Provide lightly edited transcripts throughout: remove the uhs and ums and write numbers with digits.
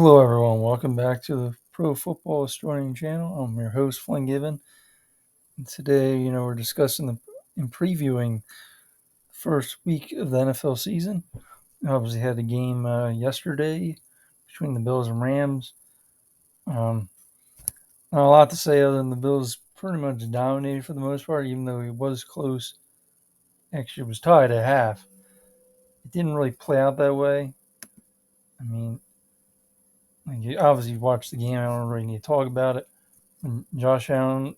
Hello, everyone. Welcome back to the Pro Football Historian channel. I'm your host, Flynn Given. And today, we're discussing and previewing the first week of the NFL season. We obviously had a game yesterday between the Bills and Rams. Not a lot to say other than the Bills pretty much dominated for the most part, even though it was close. Actually, it was tied at half. It didn't really play out that way. I mean, you obviously watched the game. I don't really need to talk about it. And Josh Allen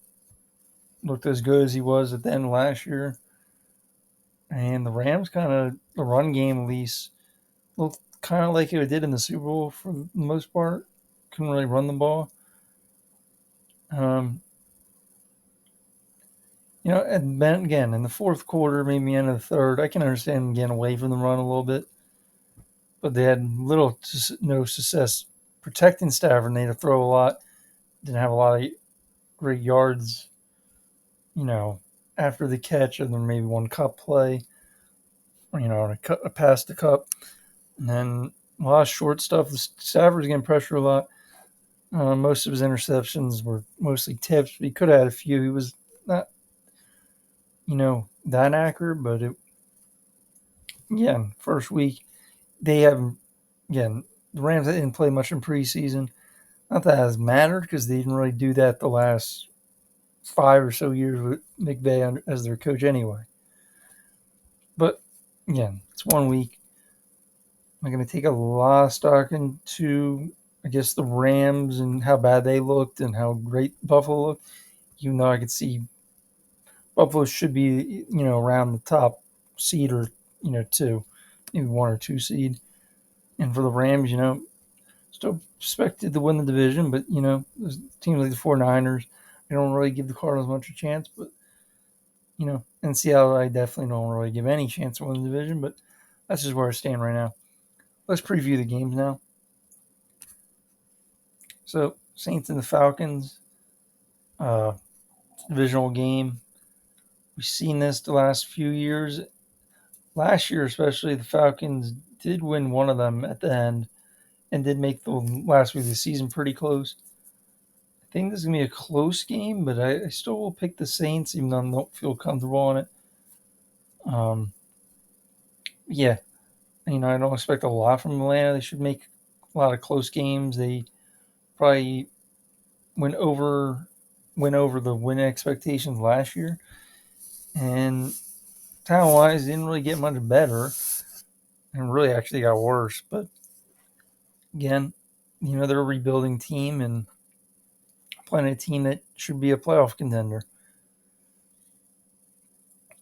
looked as good as he was at the end of last year. And the Rams the run game at least, looked kind of like it did in the Super Bowl for the most part. Couldn't really run the ball. Um, and then again, in the fourth quarter, maybe end of the third, I can understand getting away from the run a little bit. But they had little to no success protecting Stafford, and they had to throw a lot. Didn't have a lot of great yards, after the catch, and then maybe one cup play, a pass to cup. And then a lot of short stuff. Stafford's getting pressure a lot. Most of his interceptions were mostly tips. But he could have had a few. He was not, that accurate. But again, first week, they haven't, again, the Rams didn't play much in preseason. Not that it has mattered because they didn't really do that the last 5 or so years with McVay as their coach anyway. But again, it's 1 week. I'm going to take a lot of stock into, I guess, the Rams and how bad they looked and how great Buffalo looked. Even though I could see Buffalo should be, around the top seed or, two, maybe 1 or 2 seed. And for the Rams, still expected to win the division, but, teams like the 49ers, they don't really give the Cardinals much a chance. But, in Seattle, I definitely don't really give any chance to win the division. But that's just where I stand right now. Let's preview the games now. So, Saints and the Falcons, divisional game. We've seen this the last few years. Last year, especially, the Falcons did win one of them at the end and did make the last week of the season pretty close. I think this is going to be a close game, but I still will pick the Saints, even though I don't feel comfortable on it. Yeah, I don't expect a lot from Atlanta. They should make a lot of close games. They probably went over the win expectations last year, and talent wise didn't really get much better, and really actually got worse. But again, they're a rebuilding team and playing a team that should be a playoff contender.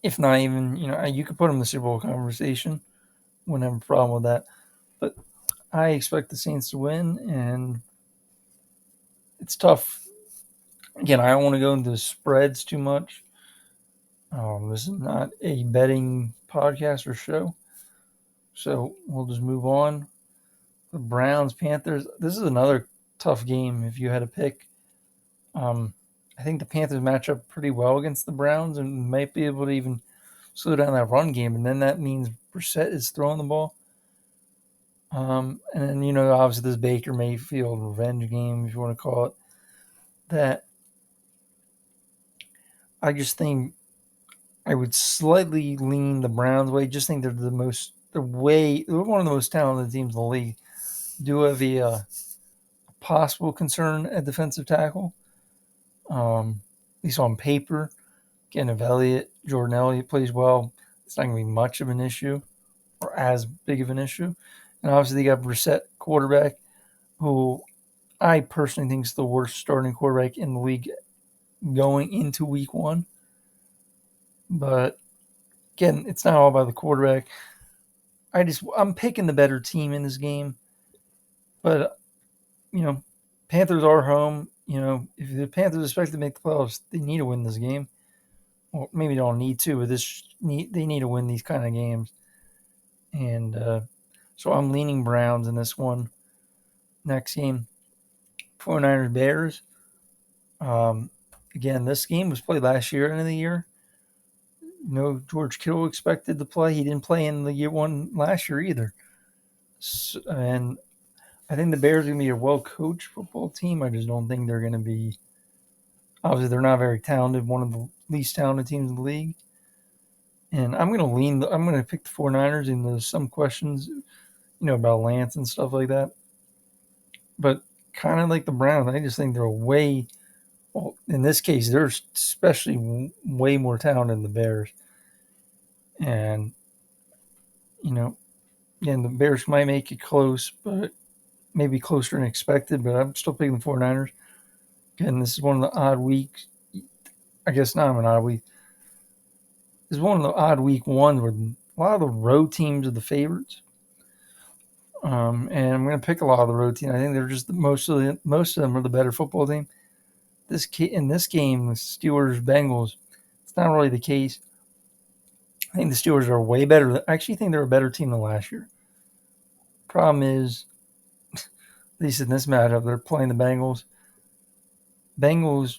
If not even, you could put them in the Super Bowl conversation. Wouldn't have a problem with that. But I expect the Saints to win, and it's tough. Again, I don't want to go into spreads too much. This is not a betting podcast or show. So we'll just move on. The Browns, Panthers. This is another tough game if you had to pick. I think the Panthers match up pretty well against the Browns and might be able to even slow down that run game. And then that means Brissett is throwing the ball. And then, obviously this Baker Mayfield revenge game, if you want to call it that. I just think I would slightly lean the Browns way. Just think they're they're one of the most talented teams in the league. Do have a possible concern at defensive tackle. At least on paper. Again, if Jordan Elliott plays well, it's not going to be much of an issue or as big of an issue. And obviously they got Brissett, quarterback, who I personally think is the worst starting quarterback in the league going into week 1. But again, it's not all about the quarterback. I'm picking the better team in this game. But, Panthers are home. If the Panthers expect to make the playoffs, they need to win this game. Well, maybe they don't need to, but they need to win these kind of games. And so I'm leaning Browns in this one. Next game, 49ers Bears. Again, this game was played last year, end of the year. No George Kittle expected to play. He didn't play in the year 1 last year either. And I think the Bears are going to be a well-coached football team. I just don't think they're going to be. Obviously, they're not very talented. One of the least talented teams in the league. And I'm going to lean. I'm going to pick the 49ers. And there's some questions, about Lance and stuff like that. But kind of like the Browns, I just think they're way. Well, in this case, they're especially way more talented than the Bears. And again, the Bears might make it close, but maybe closer than expected. But I'm still picking the 49ers. Again, this is one of the odd weeks. I guess not an odd week. This is one of the odd week ones where a lot of the road teams are the favorites. And I'm going to pick a lot of the road teams. I think they're just most of them are the better football team. In this game, the Steelers Bengals, it's not really the case. I think the Steelers are way better. I actually think they're a better team than last year. Problem is, at least in this matchup, they're playing the Bengals. Bengals,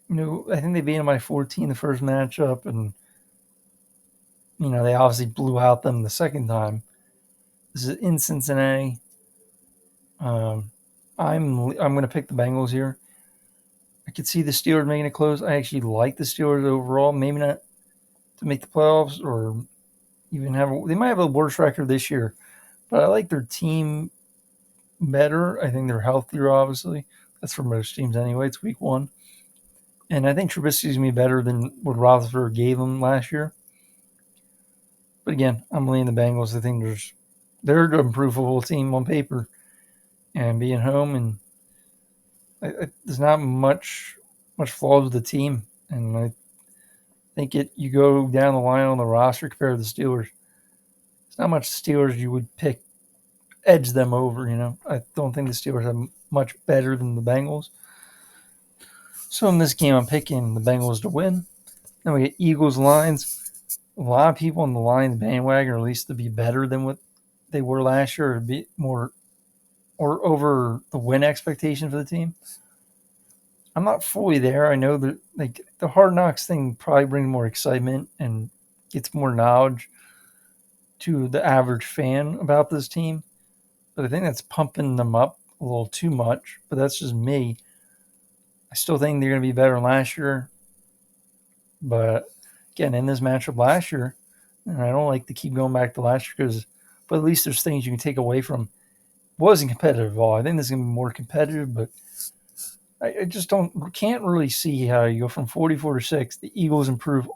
I think they beat them by 14 the first matchup, and they obviously blew out them the second time. This is in Cincinnati. I'm going to pick the Bengals here. I could see the Steelers making it close. I actually like the Steelers overall. Maybe not to make the playoffs or even they might have a worse record this year, but I like their team better. I think they're healthier, obviously. That's for most teams anyway. It's week one. And I think Trubisky's going to be better than what Roethlisberger gave them last year. But again, I'm leaning the Bengals. I think they're an improvable team on paper. And being home, and there's not much flaws with the team. And I think you go down the line on the roster compared to the Steelers. It's not much Steelers you would pick, edge them over, I don't think the Steelers are much better than the Bengals. So in this game, I'm picking the Bengals to win. Then we get Eagles Lions. A lot of people on the Lions bandwagon, or at least to be better than what they were last year, or be more or over the win expectation for the team. I'm not fully there. I know that the Hard Knocks thing probably brings more excitement and gets more knowledge to the average fan about this team. But I think that's pumping them up a little too much. But that's just me. I still think they're going to be better than last year. But again, in this matchup last year, and I don't like to keep going back to last year but at least there's things you can take away from. It wasn't competitive at all. I think this is going to be more competitive, but I just can't really see how you go from 44-6. The Eagles improve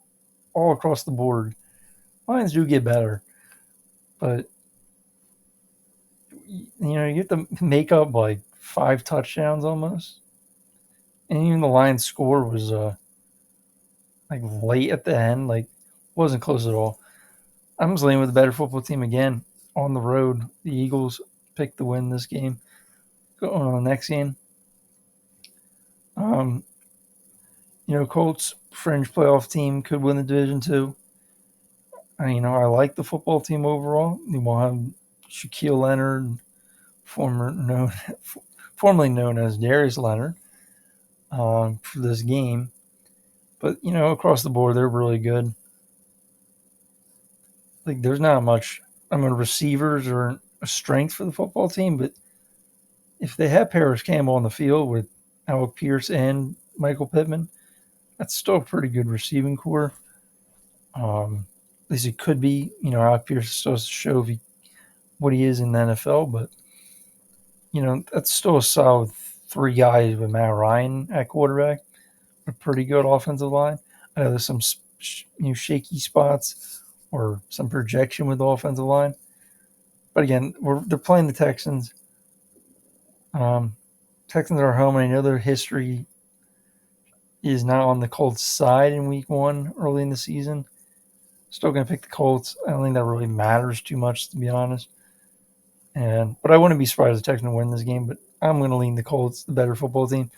all across the board. Lions do get better, but you get to make up like 5 touchdowns almost, and even the Lions score was late at the end, wasn't close at all. I'm just leaning with a better football team again on the road. The Eagles picked the win this game. Going on the next game. Colts fringe playoff team could win the division too. I like the football team overall. You will have Shaquille Leonard, formerly known as Darius Leonard, for this game. But across the board, they're really good. There's not much. Receivers are a strength for the football team, but if they have Paris Campbell on the field with Alec Pierce and Michael Pittman, that's still a pretty good receiving core. At least it could be. Alec Pierce still has to show what he is in the NFL, but that's still a solid 3 guys with Matt Ryan at quarterback. A pretty good offensive line. I know there's some shaky spots or some projection with the offensive line, but again, they're playing the Texans. Texans are home, and I know their history is not on the Colts' side in week 1 early in the season. Still going to pick the Colts. I don't think that really matters too much, to be honest. But I wouldn't be surprised if the Texans win this game, but I'm going to lean the Colts, the better football team.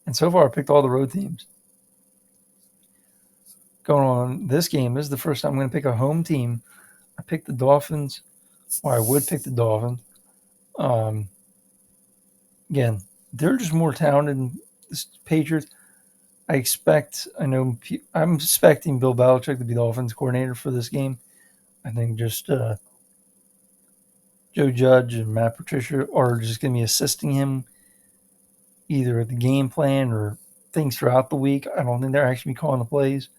And so far, I picked all the road teams. Going on this game, this is the first time I'm going to pick a home team. I picked the Dolphins, or I would pick the Dolphins. Again, they're just more talented than the Patriots. I'm expecting Bill Belichick to be the offense coordinator for this game. I think just Joe Judge and Matt Patricia are just going to be assisting him either at the game plan or things throughout the week. I don't think they're actually calling the plays.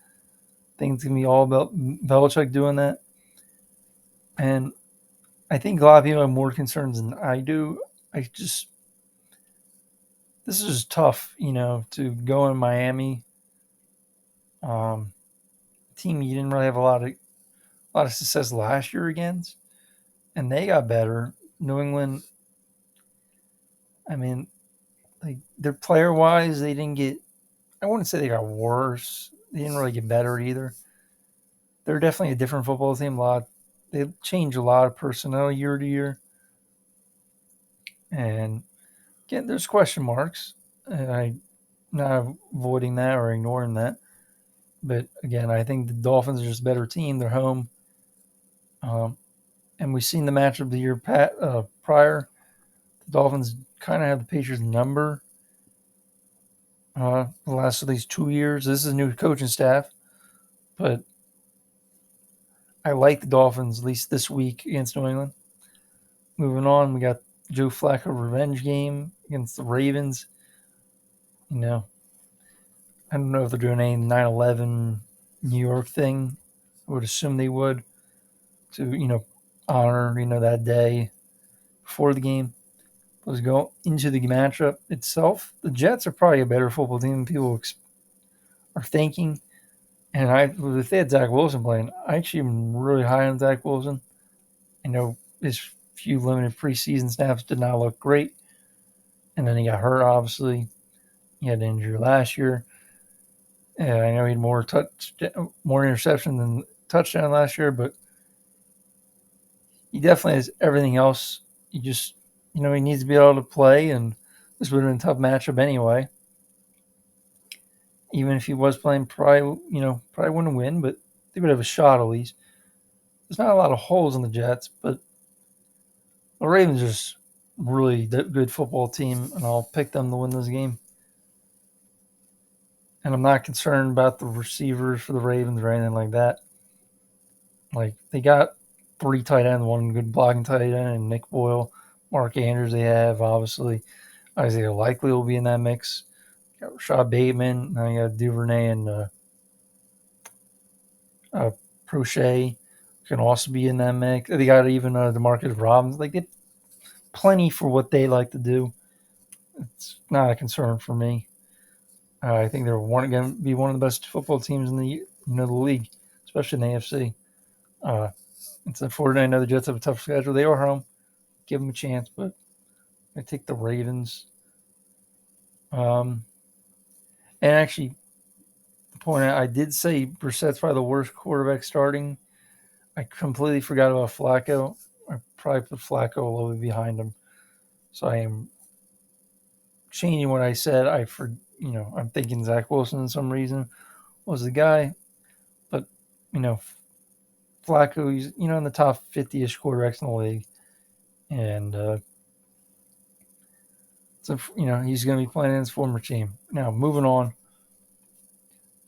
I think it's going to be all about Belichick doing that. And I think a lot of people have more concerns than I do. This is tough, to go in Miami. Team you didn't really have a lot of success last year against, and they got better. New England, I mean, like their player wise, they didn't get. I wouldn't say they got worse. They didn't really get better either. They're definitely a different football team. They change a lot of personnel year to year, and again, there's question marks, and I'm not avoiding that or ignoring that. But again, I think the Dolphins are just a better team. They're home, and we've seen the matchup of the year prior. The Dolphins kind of have the Patriots number the last of these 2 years. This is a new coaching staff, but I like the Dolphins at least this week against New England. Moving on, we got Joe Flacco revenge game against the Ravens. I don't know if they're doing any 9/11 New York thing. I would assume they would to honor that day before the game. Let's go into the matchup itself. The Jets are probably a better football team than people are thinking. And if they had Zach Wilson playing, I actually am really high on Zach Wilson. I know his few limited preseason snaps did not look great. And then he got hurt, obviously. He had an injury last year. And I know he had more interception than touchdown last year, but he definitely has everything else. He just, he needs to be able to play, and this would have been a tough matchup anyway. Even if he was playing, probably wouldn't win, but they would have a shot at least. There's not a lot of holes in the Jets, but the Ravens are just really good football team, and I'll pick them to win this game. And I'm not concerned about the receivers for the Ravens or anything like that. Like, they got 3 tight ends, one good blocking tight end, and Nick Boyle, Mark Andrews. They have obviously Isaiah Likely will be in that mix. You got Rashad Bateman, now you got Duvernay and Prochet can also be in that mix. They got even DeMarcus Robbins. Like, they plenty for what they like to do. It's not a concern for me. I think they're going to be one of the best football teams in the league, especially in the AFC. It's unfortunate. I know the Jets have a tough schedule. They are home. Give them a chance, but I take the Ravens. And actually, the point I did say Brissett's probably the worst quarterback starting. I completely forgot about Flacco. I probably put Flacco a little bit behind him. So I am changing what I said. I'm thinking Zach Wilson for some reason was the guy, but Flacco, he's in the top 50-ish quarterbacks in the league, and so he's going to be playing in his former team. Now moving on,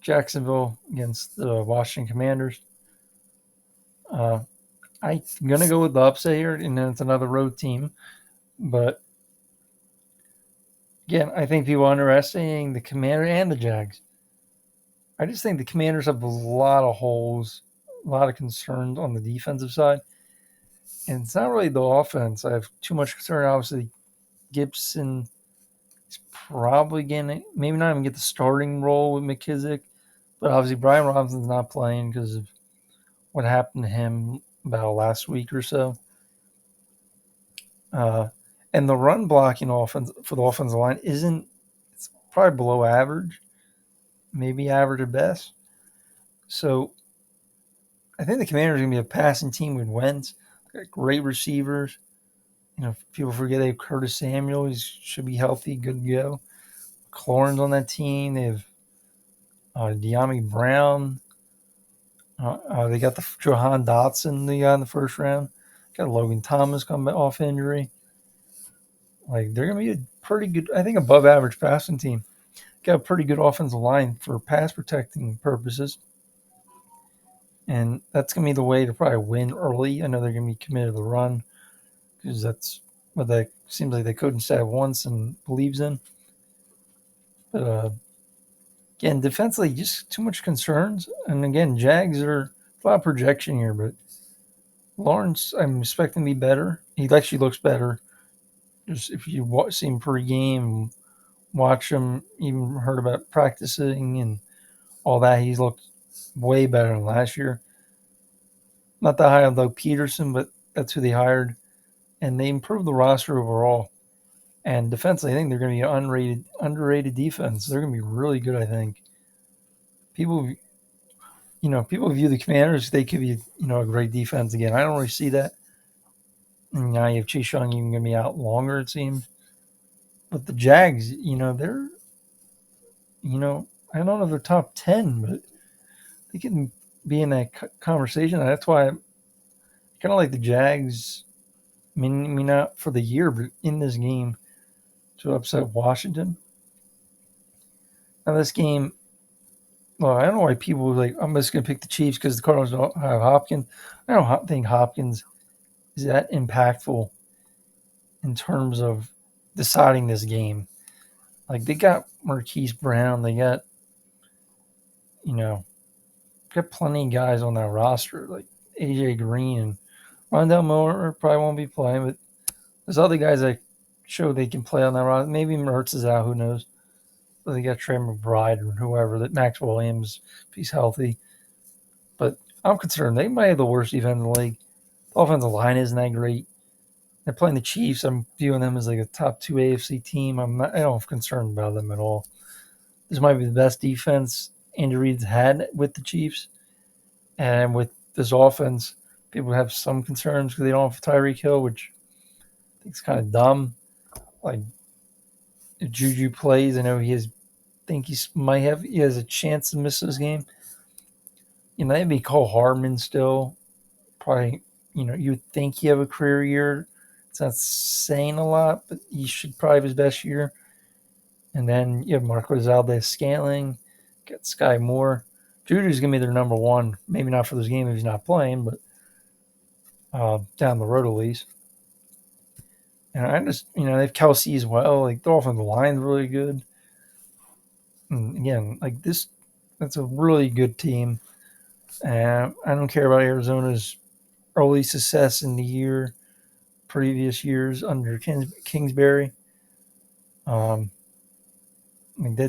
Jacksonville against the Washington Commanders. I'm going to go with the upset here, and then it's another road team, but again, I think people are underestimating the Commanders and the Jags. I just think the Commanders have a lot of holes, a lot of concerns on the defensive side. And it's not really the offense. I have too much concern. Obviously, Gibson is probably going to maybe not even get the starting role with McKissick. But obviously, Brian Robinson's not playing because of what happened to him about last week or so. And the run blocking offense for the offensive line it's probably below average, maybe average at best. So I think the Commanders are going to be a passing team with Wentz. They've got great receivers. People forget they have Curtis Samuel. He should be healthy, good to go. McLaurin's on that team. They have De'Ami Brown. They got the Johan Dotson they got in the first round. Got Logan Thomas coming off injury. Like, they're going to be a pretty good, I think, above average passing team. Got a pretty good offensive line for pass protecting purposes. And that's going to be the way to probably win early. I know they're going to be committed to the run because that's what that seems like the coaching staff wants and believes in. But again, defensively, just too much concerns. And again, Jags are a lot of projection here, but Lawrence, I'm expecting to be better. He actually looks better. Just if you see him pre-game, watch him, even heard about practicing and all that, he's looked way better than last year. Not that high on Doug Peterson, but that's who they hired. And they improved the roster overall. And defensively, I think they're going to be an underrated defense. They're going to be really good, I think. People view the Commanders, they could be, a great defense again. I don't really see that. And now you have Chase Young even going to be out longer, it seems. But the Jags, they're, I don't know if they're top 10, but they can be in that conversation. That's why I kind of like the Jags, maybe not for the year, but in this game to upset Washington. Now, this game, well, I don't know why people are like, I'm just going to pick the Chiefs because the Cardinals don't have Hopkins. I don't think Hopkins is that impactful in terms of deciding this game. Like, they got Marquise Brown. They got, plenty of guys on that roster, like A.J. Green and Rondell Moore probably won't be playing, but there's other guys that show they can play on that roster. Maybe Mertz is out, who knows? But they got Trey McBride or whoever, that Max Williams, if he's healthy. But I'm concerned they might have the worst defense in the league. The offensive line isn't that great. They're playing the Chiefs. I'm viewing them as like a top 2 AFC team. I don't concerned about them at all. This might be the best defense Andy Reid's had with the Chiefs. And with this offense, people have some concerns because they don't have Tyreek Hill, which I think is kind of dumb. Like, if Juju plays, I know he has a chance to miss this game. That'd be Cole Hardman still. Probably, you would think he have a career year. It's not saying a lot, but he should probably have his best year. And then you have Marquez Valdes-Scantling, got Sky Moore. Juju's going to be their number one. Maybe not for this game if he's not playing, but down the road at least. And I just, they have Kelsey as well. Like, the offensive line's really good. And again, like that's a really good team. I don't care about Arizona's early success in the year, previous years under Kingsbury. That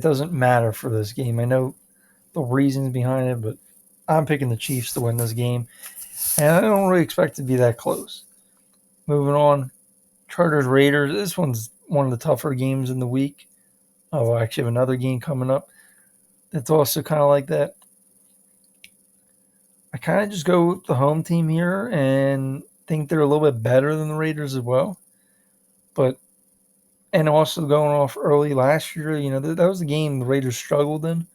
doesn't matter for this game. I know the reasons behind it, but I'm picking the Chiefs to win this game. And I don't really expect it to be that close. Moving on, Chargers-Raiders. This one's one of the tougher games in the week. Oh, I actually have another game coming up that's also kind of like that. I kind of just go with the home team here and think they're a little bit better than the Raiders as well. And also going off early last year, that was the game the Raiders struggled in.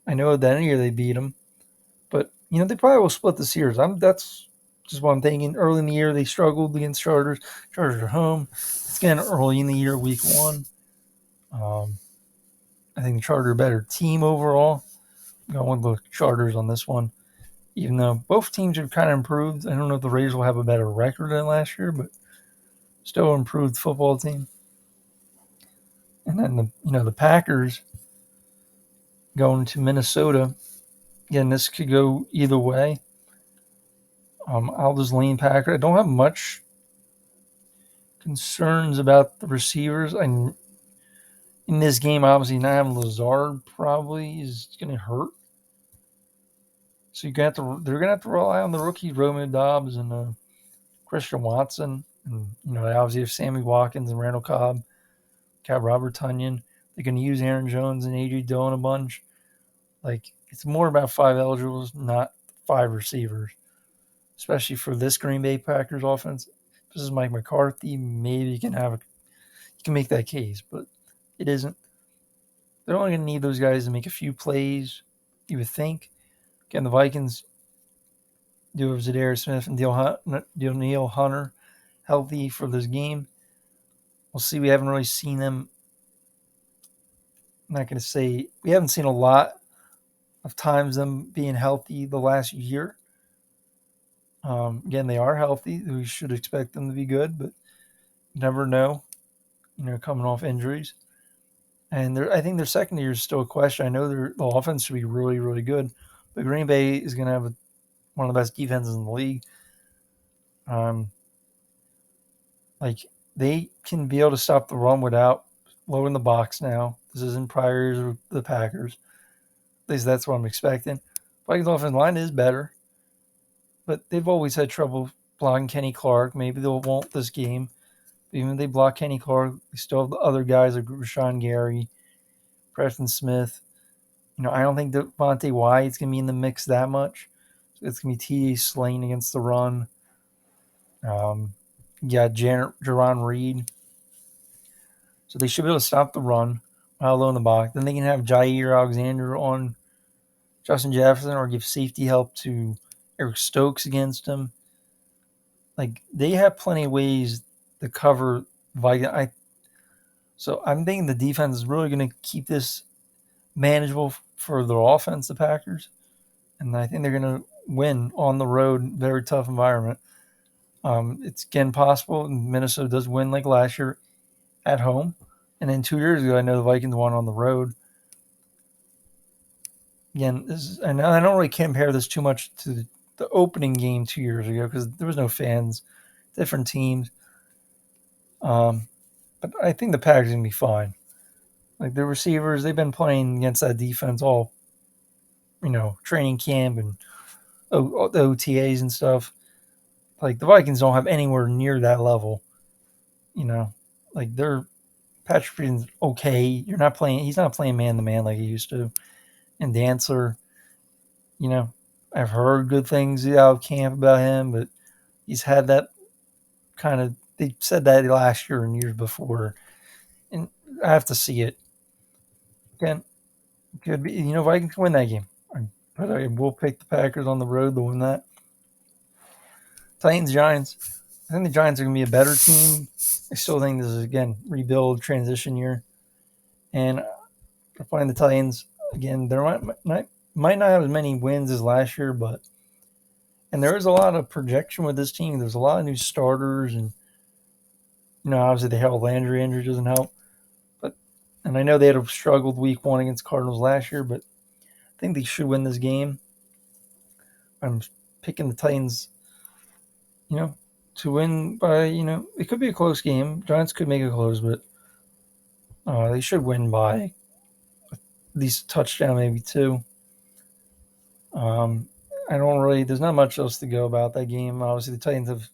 I know that year they beat them. But, they probably will split the series. That's just what I'm thinking. Early in the year, they struggled against Chargers. Chargers are home. It's again early in the year, week one. I think the Chargers are a better team overall. I'm going with the Chargers on this one. Even though both teams have kind of improved. I don't know if the Raiders will have a better record than last year, but still improved football team. And then the Packers going to Minnesota. Again, this could go either way. I'll just lean Packers. I don't have much concerns about the receivers. In this game, obviously, not having Lazard probably is going to hurt. So they're going to have to rely on the rookies, Romeo Doubs and Christian Watson. And, they obviously have Sammy Watkins and Randall Cobb, Robert Tunyon. They're going to use Aaron Jones and A.J. Dillon a bunch. Like, it's more about 5 eligibles, not 5 receivers. Especially for this Green Bay Packers offense. If this is Mike McCarthy, maybe you can make that case, but it isn't. They're only going to need those guys to make a few plays, you would think. Again, the Vikings do have Zadarius Smith and Danielle Hunter healthy for this game. We'll see. We haven't really seen them. I'm not going to say we haven't seen a lot of times them being healthy the last year. Again, they are healthy. We should expect them to be good, but you never know. Coming off injuries, and I think their secondary is still a question. I know the offense should be really, really good, but Green Bay is going to have one of the best defenses in the league. Um, like they can be able to stop the run without loading the box now. This isn't prior years of the Packers. At least that's what I'm expecting. Vikings offensive line is better, but they've always had trouble blocking Kenny Clark. Maybe they won't this game. But even if they block Kenny Clark, they still have the other guys like Rashawn Gary, Preston Smith. I don't think Devontae Wyatt's going to be in the mix that much. It's going to be T.J. Slane against the run. Yeah, Jaron Reed. So they should be able to stop the run while low in the box. Then they can have Jair Alexander on Justin Jefferson or give safety help to Eric Stokes against him. Like, they have plenty of ways to cover Vikings. So I'm thinking the defense is really going to keep this manageable for their offense, the Packers. And I think they're going to win on the road, very tough environment. It's again possible. Minnesota does win like last year at home. And then 2 years ago, I know the Vikings won on the road. Again, and I don't really compare this too much to the opening game 2 years ago because there was no fans, different teams. But I think the Packers are going to be fine. Like the receivers, they've been playing against that defense all, training camp and the OTAs and stuff. Like the Vikings don't have anywhere near that level. You know, like they're Patrick Peterson's okay. You're not playing. He's not playing man to man like he used to. And Dancer, you know, I've heard good things out of camp about him, but he's had that kind of. They said that last year and years before, and I have to see it. Again, could be. Vikings win that game, but I will pick the Packers on the road to win that. Titans Giants. I think the Giants are going to be a better team. I still think this is again rebuild transition year, and they're playing the Titans again. They might not have as many wins as last year, and there is a lot of projection with this team. There's a lot of new starters, and obviously the Harold Landry injury doesn't help. And I know they had struggled week 1 against Cardinals last year, but I think they should win this game. I'm picking the Titans, to win by, it could be a close game. Giants could make it close, but they should win by at least a touchdown, maybe 2. There's not much else to go about that game. Obviously, the Titans have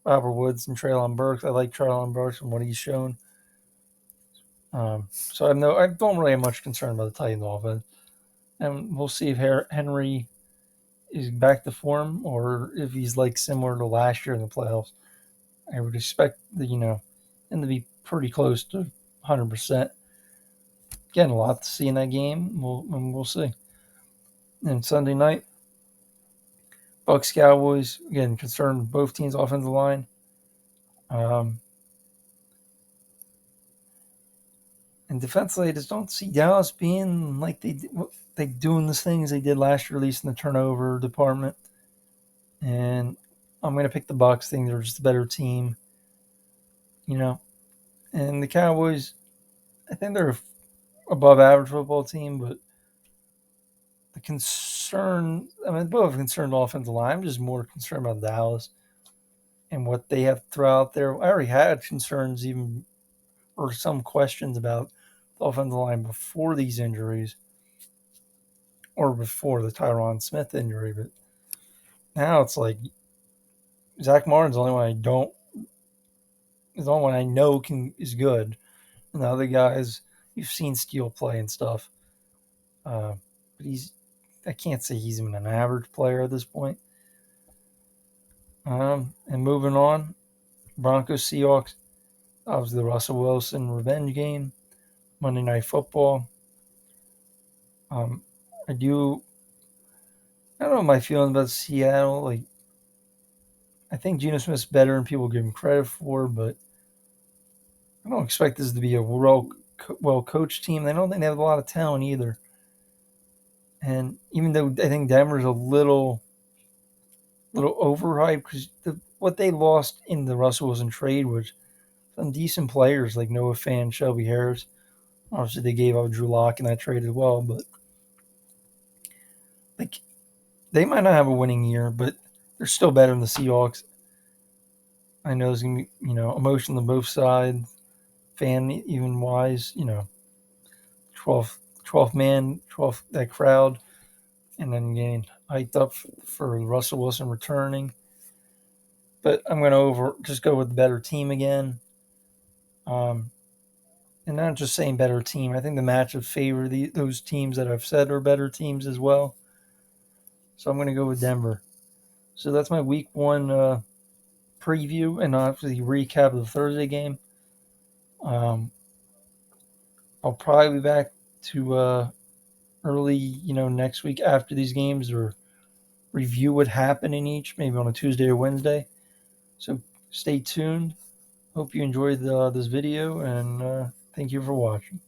Robert Woods and Treylon Burks. I like Treylon Burks from what he's shown. So I don't really have much concern about the Titans offense. And we'll see if Henry is back to form or if he's like similar to last year in the playoffs. I would expect him to be pretty close to 100%. Again, a lot to see in that game. We'll see. And Sunday night, Bucks Cowboys, again, concerned both teams' offensive line. And defensively, I just don't see Dallas being like they doing the things they did last year, at least in the turnover department. And I'm going to pick the Bucks. Think they're just a better team, And the Cowboys, I think they're above average football team, but the concern, both concerned offensive line. I'm just more concerned about Dallas and what they have throughout there. I already had concerns even or some questions about the offensive line before these injuries or before the Tyron Smith injury, but now it's like Zach Martin's the only one is the only one I know is good. And the other guys you've seen Steele play and stuff. But I can't say he's even an average player at this point. And moving on, Broncos Seahawks. Obviously the Russell Wilson revenge game, Monday Night Football. I don't know my feelings about Seattle. Like, I think Geno Smith's better than people give him credit for, but I don't expect this to be a well-coached team. I don't think they have a lot of talent either. And even though I think Denver's a little little overhyped because what they lost in the Russell Wilson trade was some decent players like Noah Fant, Shelby Harris. Obviously, they gave up Drew Lock in that trade as well, but like they might not have a winning year, but they're still better than the Seahawks. I know it's gonna be emotion on both sides, fan even wise. 12th man, 12th that crowd, and then getting hyped up for Russell Wilson returning. But I'm going to just go with the better team again. Um, and not just saying better team. I think the matchups favor those teams that I've said are better teams as well. So I'm going to go with Denver. So that's my week one preview and obviously recap of the Thursday game. Um, I'll probably be back to early, next week after these games or review what happened in each, maybe on a Tuesday or Wednesday. So stay tuned. Hope you enjoyed this video and thank you for watching.